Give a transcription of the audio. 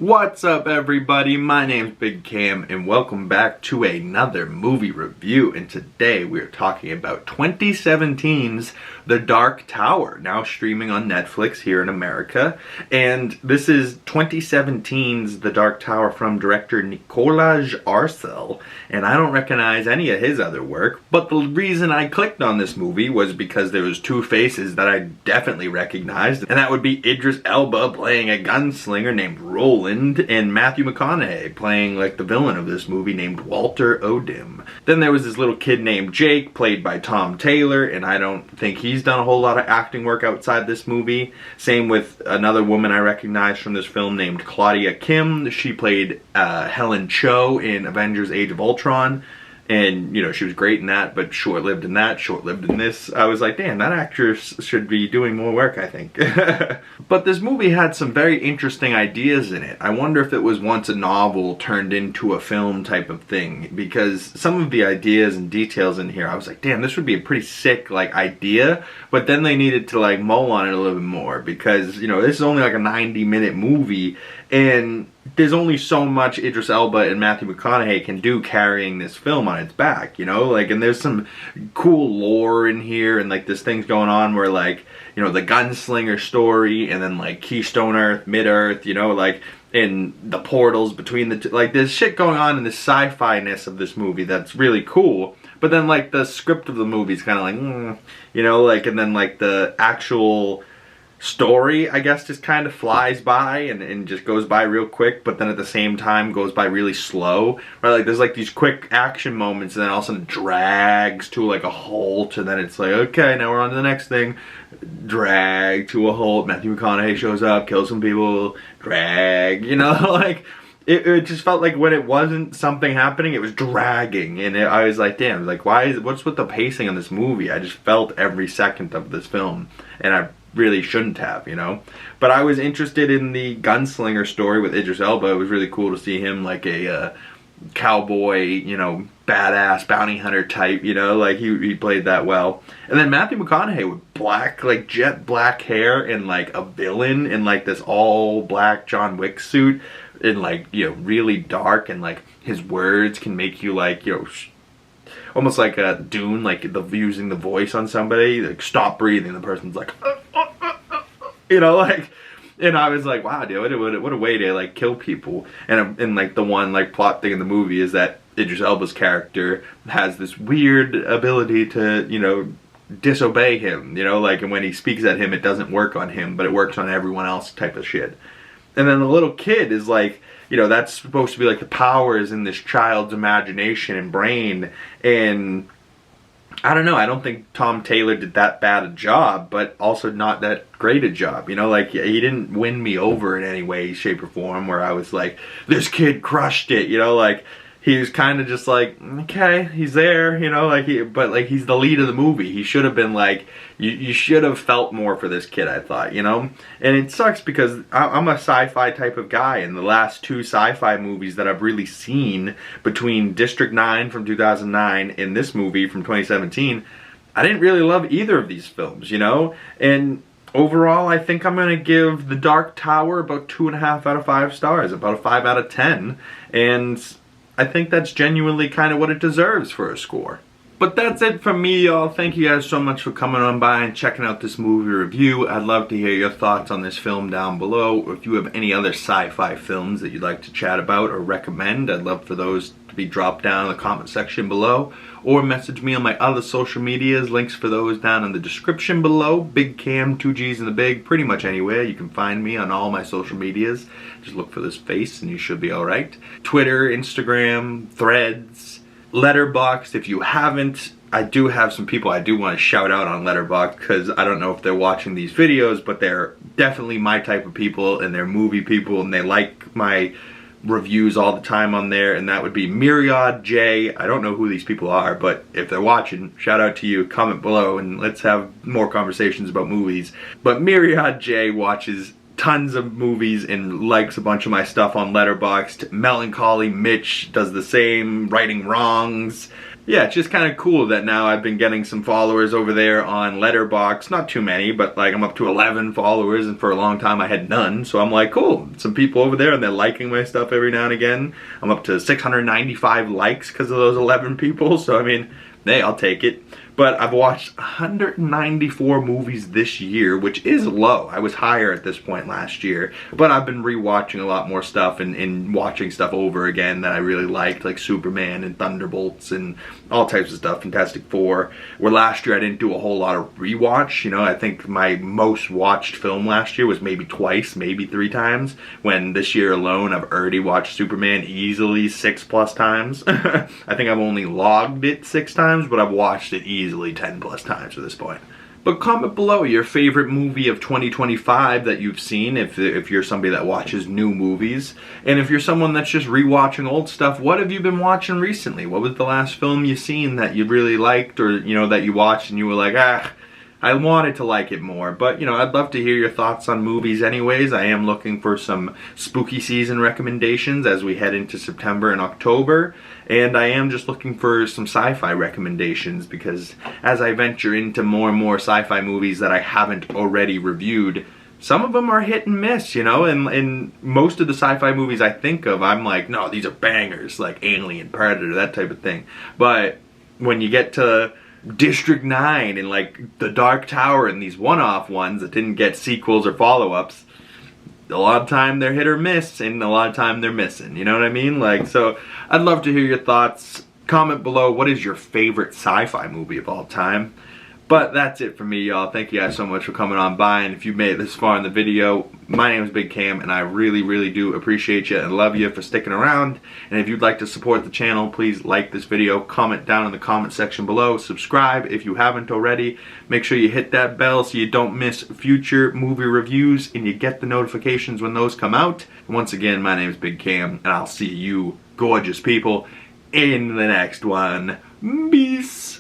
What's up, everybody? My name's Big Cam and welcome back to another movie review, and today we're talking about 2017's The Dark Tower, now streaming on Netflix here in America. And this is 2017's The Dark Tower from director NIKOLAJ ARCEL, and I don't recognize any of his other work, but the reason I clicked on this movie was because there was two faces that I definitely recognized, and that would be Idris Elba playing a gunslinger named Roland, and Matthew McConaughey playing like the villain of this movie named Walter O'Dim. Then there was this little kid named Jake, played by Tom Taylor, and I don't think he's done a whole lot of acting work outside this movie. Same with another woman I recognize from this film named Claudia Kim. She played Helen Cho in Avengers Age of Ultron. And, you know, she was great in that, but short-lived in that, short-lived in this. I was like, damn, that actress should be doing more work, I think. But this movie had some very interesting ideas in it. I wonder if it was once a novel turned into a film type of thing, because some of the ideas and details in here, I was like, damn, this would be a pretty sick, like, idea. But then they needed to, like, mull on it a little bit more, because, you know, this is only like a 90-minute movie, and there's only so much Idris Elba and Matthew McConaughey can do carrying this film on its back, you know? Like, and there's some cool lore in here, and like, there's things going on where, like, you know, the gunslinger story, and then like Keystone Earth, Mid-Earth, you know, like, in the portals between the two. Like, there's shit going on in the sci-fi-ness of this movie that's really cool. But then, like, the script of the movie is kind of like, you know, like, and then like the actual story, I guess, just kind of flies by and just goes by real quick, but then at the same time goes by really slow, right? Like, there's like these quick action moments, and then all of a sudden it drags to like a halt, and then it's like, okay, now we're on to the next thing. Drag to a halt, Matthew McConaughey shows up, kills some people, drag, you know? Like, it just felt like when it wasn't something happening, it was dragging, and I was like, damn, like, what's with the pacing on this movie? I just felt every second of this film, and I really shouldn't have, you know? But I was interested in the gunslinger story with Idris Elba. It was really cool to see him like a cowboy, you know, badass bounty hunter type, you know? Like, he played that well. And then Matthew McConaughey with black, like jet black hair, and like a villain in like this all black John Wick suit, and like, you know, really dark, and like his words can make you like, you know, almost like a Dune, like using the voice on somebody, like stop breathing, the person's like, you know, like, and I was like, wow, dude, what a way to like kill people. And like the one like plot thing in the movie is that Idris Elba's character has this weird ability to, you know, disobey him, you know, like, and when he speaks at him, it doesn't work on him, but it works on everyone else type of shit. And then the little kid is like, you know, that's supposed to be like the powers in this child's imagination and brain, and I don't know, I don't think Tom Taylor did that bad a job, but also not that great a job, you know? Like, he didn't win me over in any way, shape, or form where I was like, this kid crushed it, you know? Like, he was kind of just like, okay, he's there, you know, like, but like, he's the lead of the movie. He should have been like, you should have felt more for this kid, I thought, you know? And it sucks because I'm a sci-fi type of guy, and the last two sci-fi movies that I've really seen, between District 9 from 2009 and this movie from 2017, I didn't really love either of these films, you know? And overall, I think I'm going to give The Dark Tower about 2.5 out of 5 stars, about a 5 out of 10, and I think that's genuinely kind of what it deserves for a score. But that's it from me, y'all. Thank you guys so much for coming on by and checking out this movie review. I'd love to hear your thoughts on this film down below. Or if you have any other sci-fi films that you'd like to chat about or recommend, I'd love for those to be dropped down in the comment section below. Or message me on my other social medias. Links for those down in the description below. Big Cam, 2 G's in the Big, pretty much anywhere. You can find me on all my social medias. Just look for this face and you should be alright. Twitter, Instagram, Threads, Letterboxd. If you haven't, I do have some people I do want to shout out on Letterboxd, because I don't know if they're watching these videos, but they're definitely my type of people, and they're movie people, and they like my reviews all the time on there, and that would be Myriad J. I don't know who these people are, but if they're watching, shout out to you, comment below, and let's have more conversations about movies. But Myriad J watches tons of movies and likes a bunch of my stuff on Letterboxd. Melancholy Mitch does the same, Righting Wrongs. Yeah, it's just kind of cool that now I've been getting some followers over there on Letterboxd. Not too many, but like I'm up to 11 followers, and for a long time I had none. So I'm like, cool, some people over there and they're liking my stuff every now and again. I'm up to 695 likes because of those 11 people. So I mean, hey, I'll take it. But I've watched 194 movies this year, which is low. I was higher at this point last year. But I've been rewatching a lot more stuff and watching stuff over again that I really liked, like Superman and Thunderbolts and all types of stuff, Fantastic Four. Where last year I didn't do a whole lot of rewatch. You know, I think my most watched film last year was maybe twice, maybe 3 times. When this year alone I've already watched Superman easily 6+ times. I think I've only logged it 6 times, but I've watched it easily 10+ times at this point. But comment below your favorite movie of 2025 that you've seen, if you're somebody that watches new movies. And if you're someone that's just rewatching old stuff, what have you been watching recently? What was the last film you seen that you really liked, or, you know, that you watched and you were like, I wanted to like it more. But, you know, I'd love to hear your thoughts on movies anyways. I am looking for some spooky season recommendations as we head into September and October. And I am just looking for some sci-fi recommendations, because as I venture into more and more sci-fi movies that I haven't already reviewed, some of them are hit and miss, you know, and most of the sci-fi movies I think of, I'm like, no, these are bangers, like Alien, Predator, that type of thing. But when you get to District 9 and like The Dark Tower and these one-off ones that didn't get sequels or follow-ups, a lot of time they're hit or miss, and a lot of time they're missing, you know what I mean? Like, so I'd love to hear your thoughts. Comment below, what is your favorite sci-fi movie of all time? But that's it for me, y'all. Thank you guys so much for coming on by, and if you made it this far in the video, my name is Big Cam, and I really, really do appreciate you and love you for sticking around. And if you'd like to support the channel, please like this video, comment down in the comment section below, subscribe if you haven't already. Make sure you hit that bell so you don't miss future movie reviews and you get the notifications when those come out. And once again, my name is Big Cam, and I'll see you gorgeous people in the next one. Peace.